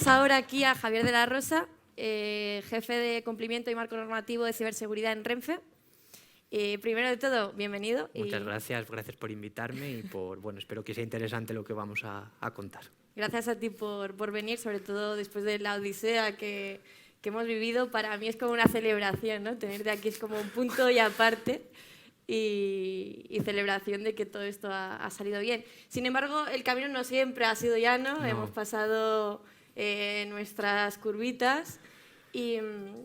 Tenemos ahora aquí a Javier de la Rosa, jefe de cumplimiento y marco normativo de ciberseguridad en Renfe. Primero de todo, bienvenido. Muchas gracias por invitarme y espero que sea interesante lo que vamos a contar. Gracias a ti por venir, sobre todo después de la odisea que hemos vivido. Para mí es como una celebración, ¿no? Tenerte aquí es como un punto y aparte y celebración de que todo esto ha salido bien. Sin embargo, el camino no siempre ha sido llano, no. Hemos pasado nuestras curvitas. Y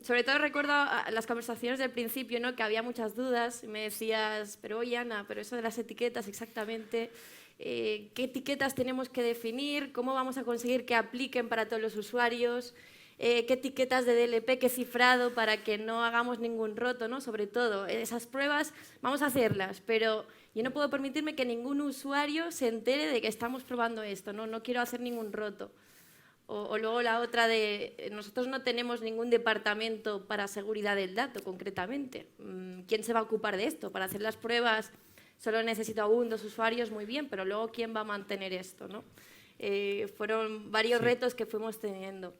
sobre todo recuerdo las conversaciones del principio, ¿no? Que había muchas dudas. Me decías, pero oye, Ana, pero eso de las etiquetas exactamente, ¿qué etiquetas tenemos que definir? ¿Cómo vamos a conseguir que apliquen para todos los usuarios? ¿Qué etiquetas de DLP, qué cifrado para que no hagamos ningún roto, ¿no? Sobre todo, esas pruebas vamos a hacerlas, pero yo no puedo permitirme que ningún usuario se entere de que estamos probando esto, ¿no? No quiero hacer ningún roto. O luego la otra de, nosotros no tenemos ningún departamento para seguridad del dato, concretamente. ¿Quién se va a ocupar de esto? Para hacer las pruebas solo necesito a 1 o 2 usuarios, muy bien, pero luego ¿quién va a mantener esto, ¿no? Fueron varios retos que fuimos teniendo.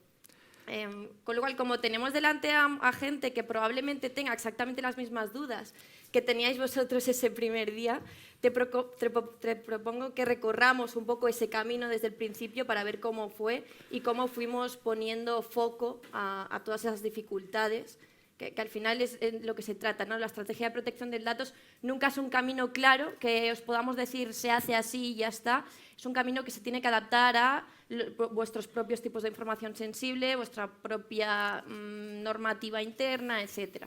Con lo cual, como tenemos delante a gente que probablemente tenga exactamente las mismas dudas que teníais vosotros ese primer día, te propongo que recorramos un poco ese camino desde el principio para ver cómo fue y cómo fuimos poniendo foco a todas esas dificultades, que al final es lo que se trata, ¿no? La estrategia de protección de datos nunca es un camino claro que os podamos decir se hace así y ya está. Es un camino que se tiene que adaptar a vuestros propios tipos de información sensible, vuestra propia normativa interna, etc.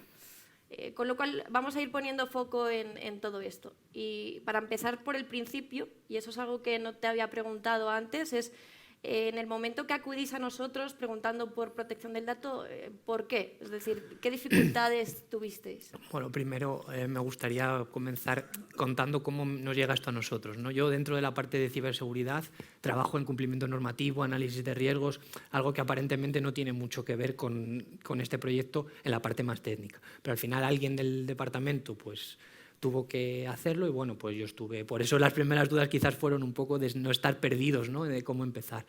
Con lo cual vamos a ir poniendo foco en todo esto. Y para empezar por el principio, y eso es algo que no te había preguntado antes, es en el momento que acudís a nosotros preguntando por protección del dato, ¿por qué? Es decir, ¿qué dificultades tuvisteis? Bueno, primero me gustaría comenzar contando cómo nos llega esto a nosotros, ¿no? Yo, dentro de la parte de ciberseguridad, trabajo en cumplimiento normativo, análisis de riesgos, algo que aparentemente no tiene mucho que ver con este proyecto en la parte más técnica. Pero al final alguien del departamento pues tuvo que hacerlo y bueno, pues yo estuve. Por eso las primeras dudas quizás fueron un poco de no estar perdidos, ¿no? De cómo empezar.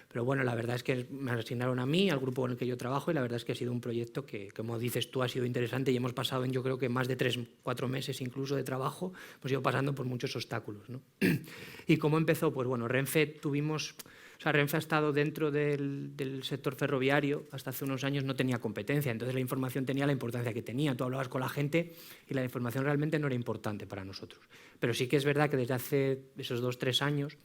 Pero bueno, la verdad es que me asignaron a mí, al grupo con el que yo trabajo, y la verdad es que ha sido un proyecto que, como dices tú, ha sido interesante y hemos pasado en, yo creo que más de 3-4 meses incluso de trabajo, hemos ido pasando por muchos obstáculos, ¿no? ¿Y cómo empezó? Pues bueno, Renfe Renfe ha estado dentro del sector ferroviario, hasta hace unos años no tenía competencia, entonces la información tenía la importancia que tenía. Tú hablabas con la gente y la información realmente no era importante para nosotros. Pero sí que es verdad que desde hace esos 2-3 años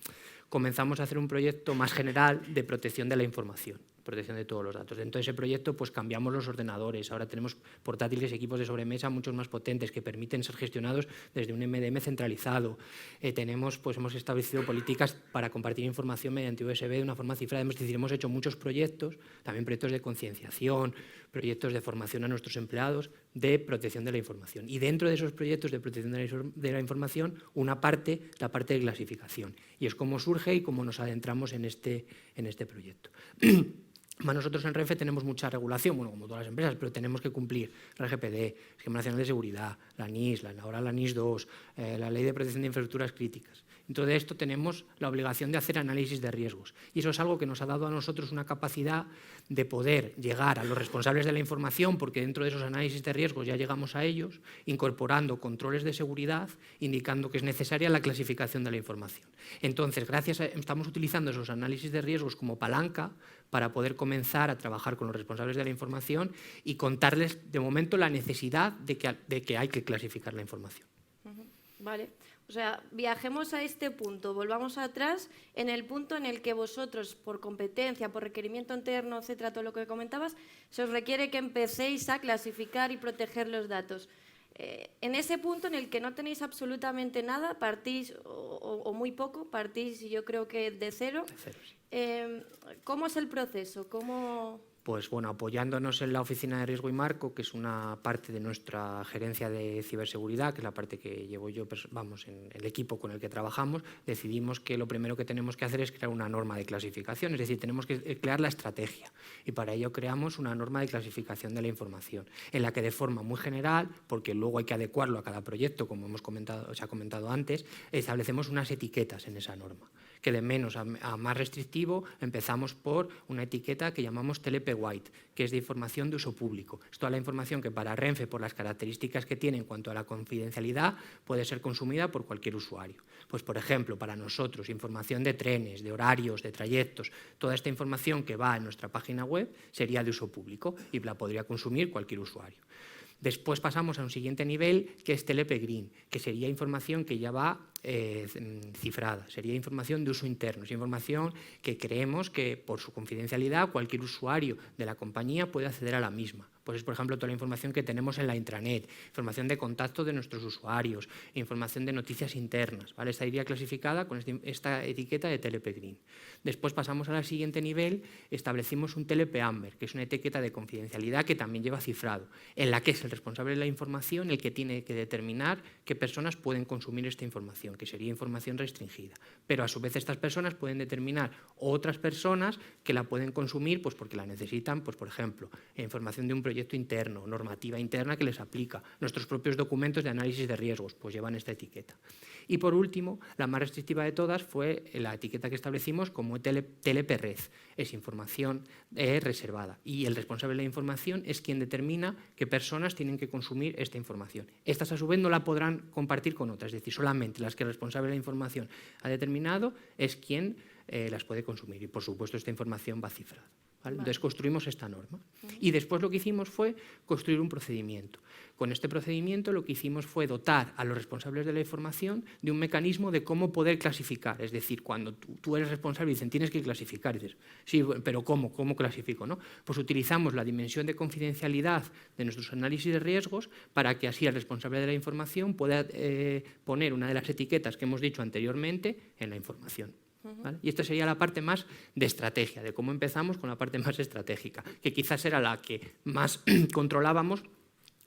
comenzamos a hacer un proyecto más general de protección de la información, protección de todos los datos. Dentro de ese proyecto pues cambiamos los ordenadores, ahora tenemos portátiles, equipos de sobremesa muchos más potentes que permiten ser gestionados desde un MDM centralizado. Hemos establecido políticas para compartir información mediante USB de una forma cifrada. Es decir, hemos hecho muchos proyectos, también proyectos de concienciación, proyectos de formación a nuestros empleados de protección de la información. Y dentro de esos proyectos de protección de la información, una parte, la parte de clasificación. Y es cómo surge y cómo nos adentramos en este proyecto. Nosotros en Renfe tenemos mucha regulación, bueno, como todas las empresas, pero tenemos que cumplir el RGPD, Esquema Nacional de Seguridad, la NIS, ahora la NIS 2, la Ley de Protección de Infraestructuras Críticas. Dentro de esto tenemos la obligación de hacer análisis de riesgos y eso es algo que nos ha dado a nosotros una capacidad de poder llegar a los responsables de la información, porque dentro de esos análisis de riesgos ya llegamos a ellos, incorporando controles de seguridad, indicando que es necesaria la clasificación de la información. Entonces, estamos utilizando esos análisis de riesgos como palanca para poder comenzar a trabajar con los responsables de la información y contarles de momento la necesidad de que hay que clasificar la información. Vale. O sea, viajemos a este punto, volvamos atrás en el punto en el que vosotros, por competencia, por requerimiento interno, etcétera, todo lo que comentabas, se os requiere que empecéis a clasificar y proteger los datos. En ese punto en el que no tenéis absolutamente nada, partís, o muy poco, partís yo creo que de cero. De cero, sí. ¿Cómo es el proceso? Pues bueno, apoyándonos en la Oficina de Riesgo y Marco, que es una parte de nuestra gerencia de ciberseguridad, que es la parte que llevo yo, en el equipo con el que trabajamos, decidimos que lo primero que tenemos que hacer es crear una norma de clasificación, es decir, tenemos que crear la estrategia y para ello creamos una norma de clasificación de la información, en la que de forma muy general, porque luego hay que adecuarlo a cada proyecto, como se ha comentado antes, establecemos unas etiquetas en esa norma, que de menos a más restrictivo empezamos por una etiqueta que llamamos TLP White, que es de información de uso público. Es toda la información que para Renfe, por las características que tiene en cuanto a la confidencialidad, puede ser consumida por cualquier usuario. Pues, por ejemplo, para nosotros, información de trenes, de horarios, de trayectos, toda esta información que va en nuestra página web sería de uso público y la podría consumir cualquier usuario. Después pasamos a un siguiente nivel, que es TLP Green, que sería información que ya va cifrada, sería información de uso interno, es información que creemos que por su confidencialidad cualquier usuario de la compañía puede acceder a la misma. Pues es, por ejemplo, toda la información que tenemos en la intranet, información de contacto de nuestros usuarios, información de noticias internas, ¿vale? Esta iría clasificada con esta etiqueta de TLP Green. Después pasamos al siguiente nivel, establecimos un TLP Amber, que es una etiqueta de confidencialidad que también lleva cifrado, en la que es el responsable de la información el que tiene que determinar qué personas pueden consumir esta información, que sería información restringida. Pero a su vez estas personas pueden determinar otras personas que la pueden consumir pues porque la necesitan, pues por ejemplo, información de un proyecto interno, normativa interna que les aplica, nuestros propios documentos de análisis de riesgos, pues llevan esta etiqueta. Y por último, la más restrictiva de todas fue la etiqueta que establecimos como TLP Red, es información reservada y el responsable de la información es quien determina qué personas tienen que consumir esta información. Estas a su vez no la podrán compartir con otras, es decir, solamente las que el responsable de la información ha determinado es quien las puede consumir y por supuesto esta información va cifrada. ¿Vale? Entonces construimos esta norma y después lo que hicimos fue construir un procedimiento. Con este procedimiento lo que hicimos fue dotar a los responsables de la información de un mecanismo de cómo poder clasificar. Es decir, cuando tú eres responsable y dicen tienes que clasificar, y dices, sí, pero ¿cómo clasifico? ¿No? Pues utilizamos la dimensión de confidencialidad de nuestros análisis de riesgos para que así el responsable de la información pueda poner una de las etiquetas que hemos dicho anteriormente en la información. ¿Vale? Y esta sería la parte más de estrategia, de cómo empezamos con la parte más estratégica, que quizás era la que más controlábamos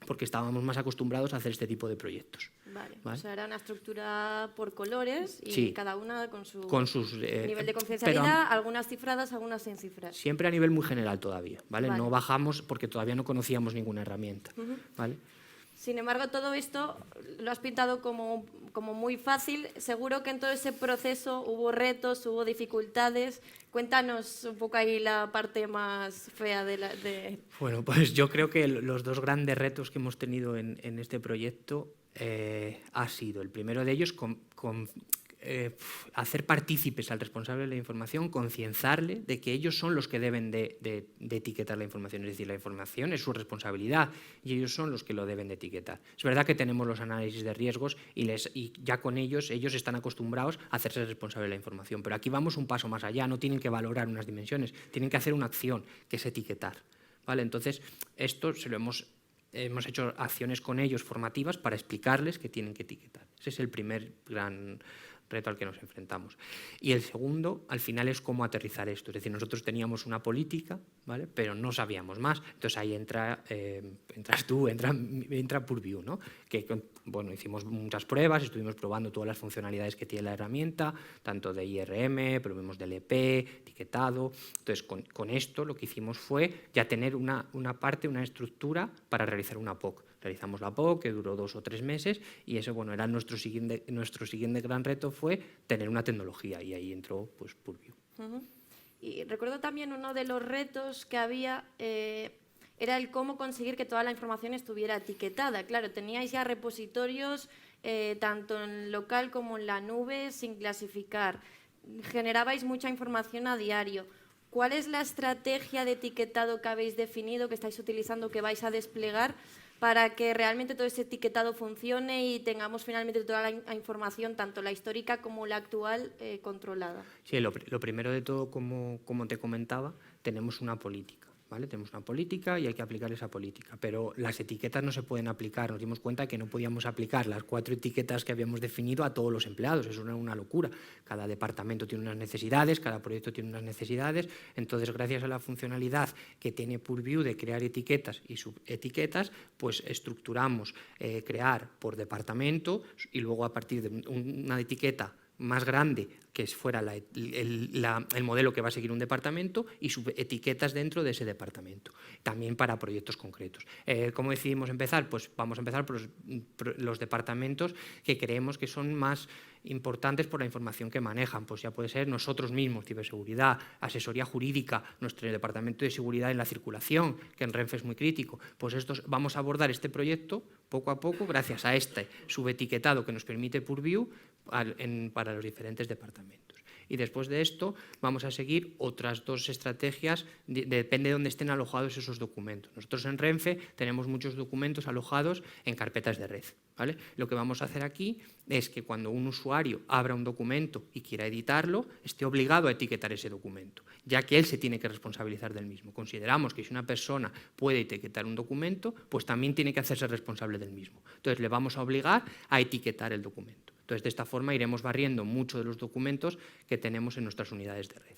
porque estábamos más acostumbrados a hacer este tipo de proyectos. Vale. O sea, era una estructura por colores y sí, cada una con sus nivel de confidencialidad, algunas cifradas, algunas sin cifrar. Siempre a nivel muy general todavía, ¿vale? No bajamos porque todavía no conocíamos ninguna herramienta, ¿vale? Sin embargo, todo esto lo has pintado como muy fácil. Seguro que en todo ese proceso hubo retos, hubo dificultades. Cuéntanos un poco ahí la parte más fea de... Bueno, pues yo creo que los dos grandes retos que hemos tenido en este proyecto ha sido, el primero de ellos, hacer partícipes al responsable de la información, concienciarle de que ellos son los que deben de etiquetar la información, es decir, la información es su responsabilidad y ellos son los que lo deben de etiquetar. Es verdad que tenemos los análisis de riesgos y ya con ellos están acostumbrados a hacerse responsables de la información, pero aquí vamos un paso más allá, no tienen que valorar unas dimensiones, tienen que hacer una acción, que es etiquetar, ¿vale? Entonces, esto se lo hemos hecho acciones con ellos formativas para explicarles que tienen que etiquetar. Ese es el primer gran reto al que nos enfrentamos. Y el segundo, al final, es cómo aterrizar esto. Es decir, nosotros teníamos una política, ¿vale? Pero no sabíamos más. Entonces ahí entras tú, entra Purview, ¿no? Que, bueno, hicimos muchas pruebas, estuvimos probando todas las funcionalidades que tiene la herramienta, tanto de IRM, probamos DLP, etiquetado. Entonces, con esto lo que hicimos fue ya tener una estructura para realizar una POC. Realizamos la POC, que duró 2 o 3 meses, y eso, bueno, era nuestro siguiente gran reto fue tener una tecnología, y ahí entró pues Purview. Y recuerdo también uno de los retos que había era el cómo conseguir que toda la información estuviera etiquetada. Claro, teníais ya repositorios tanto en local como en la nube sin clasificar. Generabais mucha información a diario. ¿Cuál es la estrategia de etiquetado que habéis definido, que estáis utilizando, que vais a desplegar para que realmente todo ese etiquetado funcione y tengamos finalmente toda la información, tanto la histórica como la actual, controlada? Sí, lo primero de todo, como te comentaba, tenemos una política. ¿Vale? Tenemos una política y hay que aplicar esa política, pero las etiquetas no se pueden aplicar. Nos dimos cuenta que no podíamos aplicar las 4 etiquetas que habíamos definido a todos los empleados. Eso era una locura. Cada departamento tiene unas necesidades, cada proyecto tiene unas necesidades. Entonces, gracias a la funcionalidad que tiene Purview de crear etiquetas y subetiquetas, pues estructuramos crear por departamento y luego a partir de una etiqueta más grande, que fuera el modelo que va a seguir un departamento, y subetiquetas dentro de ese departamento, también para proyectos concretos. ¿Cómo decidimos empezar? Pues vamos a empezar por los departamentos que creemos que son más importantes por la información que manejan, pues ya puede ser nosotros mismos, ciberseguridad, asesoría jurídica, nuestro departamento de seguridad en la circulación, que en Renfe es muy crítico. Pues vamos a abordar este proyecto poco a poco gracias a este subetiquetado que nos permite Purview para los diferentes departamentos. Y después de esto vamos a seguir otras dos estrategias, depende de dónde estén alojados esos documentos. Nosotros en Renfe tenemos muchos documentos alojados en carpetas de red, ¿vale? Lo que vamos a hacer aquí es que cuando un usuario abra un documento y quiera editarlo, esté obligado a etiquetar ese documento, ya que él se tiene que responsabilizar del mismo. Consideramos que si una persona puede etiquetar un documento, pues también tiene que hacerse responsable del mismo. Entonces le vamos a obligar a etiquetar el documento. Entonces, de esta forma iremos barriendo muchos de los documentos que tenemos en nuestras unidades de red.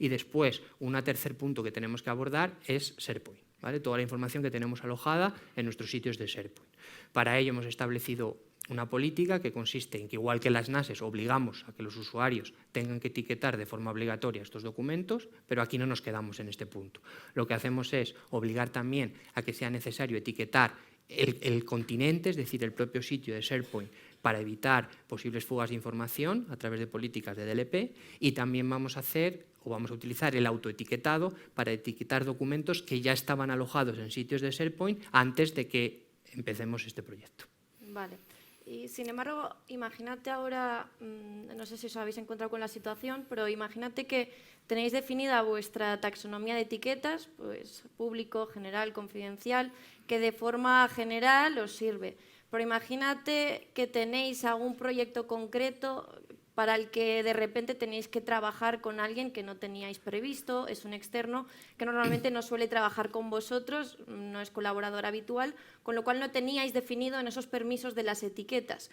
Y después, un tercer punto que tenemos que abordar es SharePoint, ¿vale? Toda la información que tenemos alojada en nuestros sitios de SharePoint. Para ello hemos establecido una política que consiste en que, igual que las NASes, obligamos a que los usuarios tengan que etiquetar de forma obligatoria estos documentos, pero aquí no nos quedamos en este punto. Lo que hacemos es obligar también a que sea necesario etiquetar el continente, es decir, el propio sitio de SharePoint, para evitar posibles fugas de información a través de políticas de DLP, y también vamos a utilizar el autoetiquetado para etiquetar documentos que ya estaban alojados en sitios de SharePoint antes de que empecemos este proyecto. Vale. Y sin embargo, imagínate ahora, no sé si os habéis encontrado con la situación, pero imagínate que tenéis definida vuestra taxonomía de etiquetas, pues público, general, confidencial, que de forma general os sirve. Pero imagínate que tenéis algún proyecto concreto para el que de repente tenéis que trabajar con alguien que no teníais previsto, es un externo que normalmente no suele trabajar con vosotros, no es colaborador habitual, con lo cual no teníais definido en esos permisos de las etiquetas.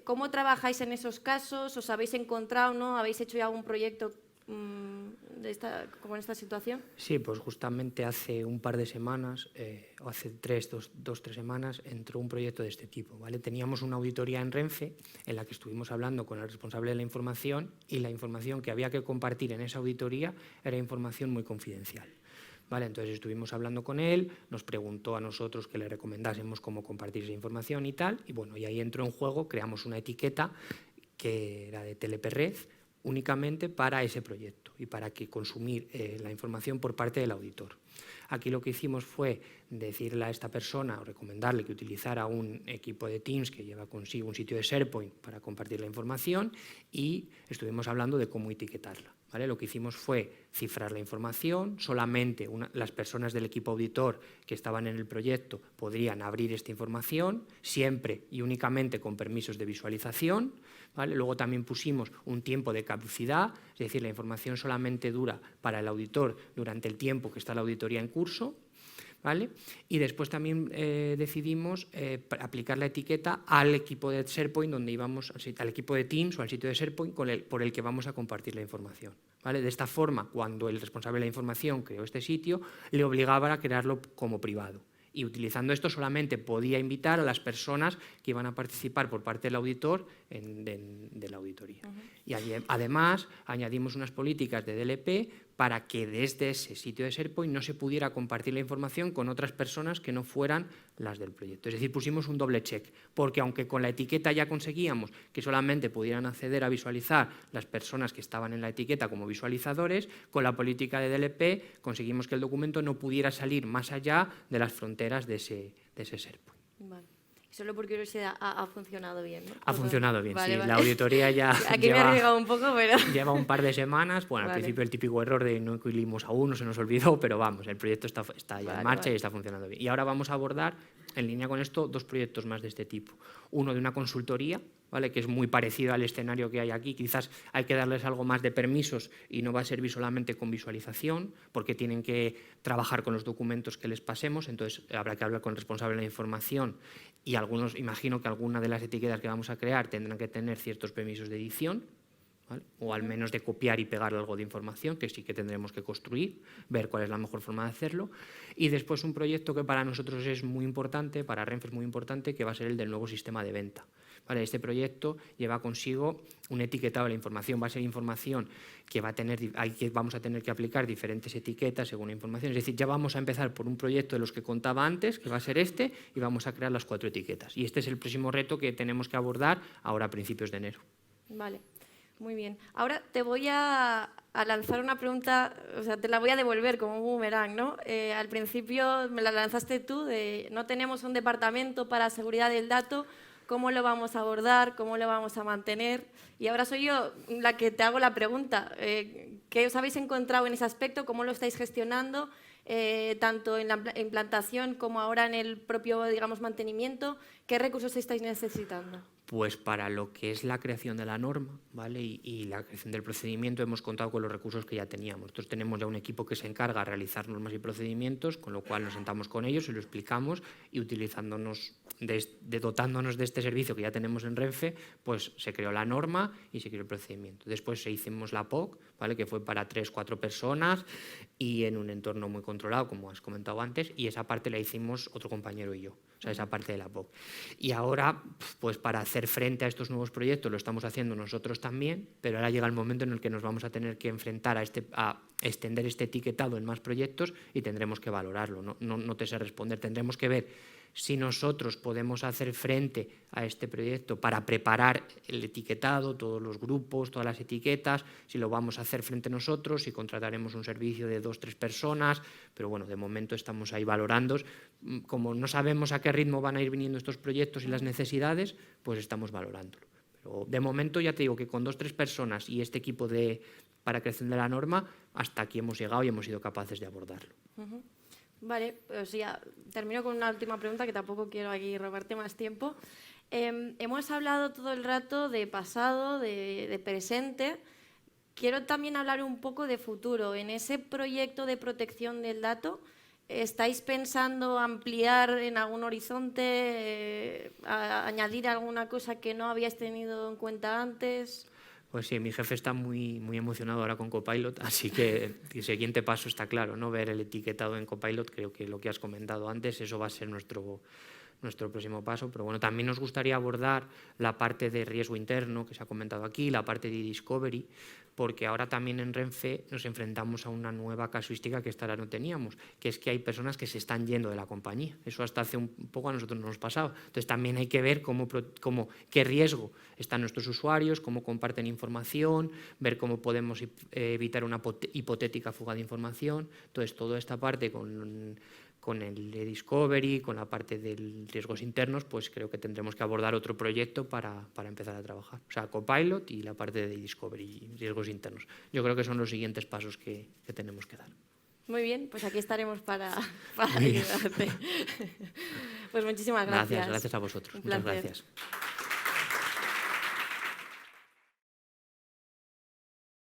¿Cómo trabajáis en esos casos? ¿Os habéis encontrado, no? ¿Habéis hecho ya algún proyecto como en esta situación? Sí, pues justamente hace un par de semanas, o hace dos, tres semanas, entró un proyecto de este tipo, ¿vale? Teníamos una auditoría en Renfe en la que estuvimos hablando con el responsable de la información, y la información que había que compartir en esa auditoría era información muy confidencial. ¿Vale? Entonces estuvimos hablando con él, nos preguntó a nosotros que le recomendásemos cómo compartir esa información y tal, y bueno, y ahí entró en juego, creamos una etiqueta que era de TLP-Red, únicamente para ese proyecto y para que consumir la información por parte del auditor. Aquí lo que hicimos fue decirle a esta persona o recomendarle que utilizara un equipo de Teams que lleva consigo un sitio de SharePoint para compartir la información, y estuvimos hablando de cómo etiquetarla, ¿vale? Lo que hicimos fue cifrar la información, solamente las personas del equipo auditor que estaban en el proyecto podrían abrir esta información, siempre y únicamente con permisos de visualización, ¿vale? Luego también pusimos un tiempo de caducidad, es decir, la información solamente dura para el auditor durante el tiempo que está la auditoría en curso, ¿vale? Y después también decidimos aplicar la etiqueta al equipo de SharePoint donde íbamos, al equipo de Teams o al sitio de SharePoint por el que vamos a compartir la información, ¿vale? De esta forma, cuando el responsable de la información creó este sitio, le obligaba a crearlo como privado. Y utilizando esto solamente podía invitar a las personas que iban a participar por parte del auditor de la auditoría. Y además añadimos unas políticas de DLP para que desde ese sitio de SharePoint no se pudiera compartir la información con otras personas que no fueran las del proyecto. Es decir, pusimos un doble check, porque aunque con la etiqueta ya conseguíamos que solamente pudieran acceder a visualizar las personas que estaban en la etiqueta como visualizadores, con la política de DLP conseguimos que el documento no pudiera salir más allá de las fronteras de ese SharePoint. Vale. Solo por curiosidad, ha funcionado bien, ¿no? Ha funcionado bien, vale, sí. Vale. La auditoría ya Aquí me ha arriesgado un poco, pero... lleva un par de semanas. Bueno, al principio el típico error de no incluimos a uno, se nos olvidó, pero vamos, el proyecto está ya en marcha y está funcionando bien. Y ahora vamos a abordar, en línea con esto, dos proyectos más de este tipo. Uno de una consultoría, ¿vale? Que es muy parecido al escenario que hay aquí. Quizás hay que darles algo más de permisos y no va a servir solamente con visualización, porque tienen que trabajar con los documentos que les pasemos, entonces habrá que hablar con el responsable de la información, y imagino que alguna de las etiquetas que vamos a crear tendrán que tener ciertos permisos de edición, ¿vale? O al menos de copiar y pegar algo de información, que sí que tendremos que construir, ver cuál es la mejor forma de hacerlo. Y después un proyecto que para nosotros es muy importante, para Renfe es muy importante, que va a ser el del nuevo sistema de venta, ¿vale? Este proyecto lleva consigo un etiquetado de la información. Va a ser información que vamos a tener que aplicar diferentes etiquetas según la información. Es decir, ya vamos a empezar por un proyecto de los que contaba antes, que va a ser este, y vamos a crear las 4 etiquetas. Y este es el próximo reto que tenemos que abordar ahora a principios de enero. Vale, muy bien. Ahora te voy a lanzar una pregunta, o sea, te la voy a devolver como un boomerang, ¿no? Al principio me la lanzaste tú, de no tenemos un departamento para seguridad del dato, ¿cómo lo vamos a abordar? ¿Cómo lo vamos a mantener? Y ahora soy yo la que te hago la pregunta. ¿Qué os habéis encontrado en ese aspecto? ¿Cómo lo estáis gestionando? Tanto en la implantación como ahora en el propio, digamos, mantenimiento. ¿Qué recursos estáis necesitando? Pues para lo que es la creación de la norma, ¿vale? y la creación del procedimiento hemos contado con los recursos que ya teníamos. Nosotros tenemos ya un equipo que se encarga de realizar normas y procedimientos, con lo cual nos sentamos con ellos y lo explicamos, y dotándonos de este servicio que ya tenemos en Renfe, pues se creó la norma y se creó el procedimiento. Después hicimos la POC, ¿vale? Que fue para 3-4 personas y en un entorno muy controlado, como has comentado antes, y esa parte la hicimos otro compañero y yo, o sea, esa parte de la POC. Y ahora, pues para hacer frente a estos nuevos proyectos lo estamos haciendo nosotros también, pero ahora llega el momento en el que nos vamos a tener que enfrentar a extender este etiquetado en más proyectos y tendremos que valorarlo. No te sé responder, tendremos que ver si nosotros podemos hacer frente a este proyecto para preparar el etiquetado, todos los grupos, todas las etiquetas, si lo vamos a hacer frente a nosotros, si contrataremos un servicio de 2-3 personas, pero bueno, de momento estamos ahí valorando. Como no sabemos a qué ritmo van a ir viniendo estos proyectos y las necesidades, pues estamos valorándolo. Pero de momento ya te digo que con 2-3 personas y este equipo para creación de la norma, hasta aquí hemos llegado y hemos sido capaces de abordarlo. Vale, pues ya termino con una última pregunta, que tampoco quiero aquí robarte más tiempo. Hemos hablado todo el rato de pasado, de presente. Quiero también hablar un poco de futuro. En ese proyecto de protección del dato, ¿estáis pensando ampliar en algún horizonte, añadir alguna cosa que no habíais tenido en cuenta antes? Pues sí, mi jefe está muy emocionado ahora con Copilot, así que el siguiente paso está claro, ¿no? Ver el etiquetado en Copilot. Creo que lo que has comentado antes, eso va a ser nuestro próximo paso. Pero bueno, también nos gustaría abordar la parte de riesgo interno que se ha comentado aquí, la parte de discovery, porque ahora también en Renfe nos enfrentamos a una nueva casuística que hasta ahora no teníamos, que es que hay personas que se están yendo de la compañía. Eso hasta hace un poco a nosotros no nos pasaba. Entonces también hay que ver qué riesgo están nuestros usuarios, cómo comparten información, ver cómo podemos evitar una hipotética fuga de información. Entonces toda esta parte con el e-discovery, con la parte de riesgos internos, pues creo que tendremos que abordar otro proyecto para empezar a trabajar. O sea, Copilot y la parte de e-discovery y riesgos internos. Yo creo que son los siguientes pasos que tenemos que dar. Muy bien, pues aquí estaremos para ayudarte. Pues muchísimas gracias. Gracias a vosotros. Muchas gracias.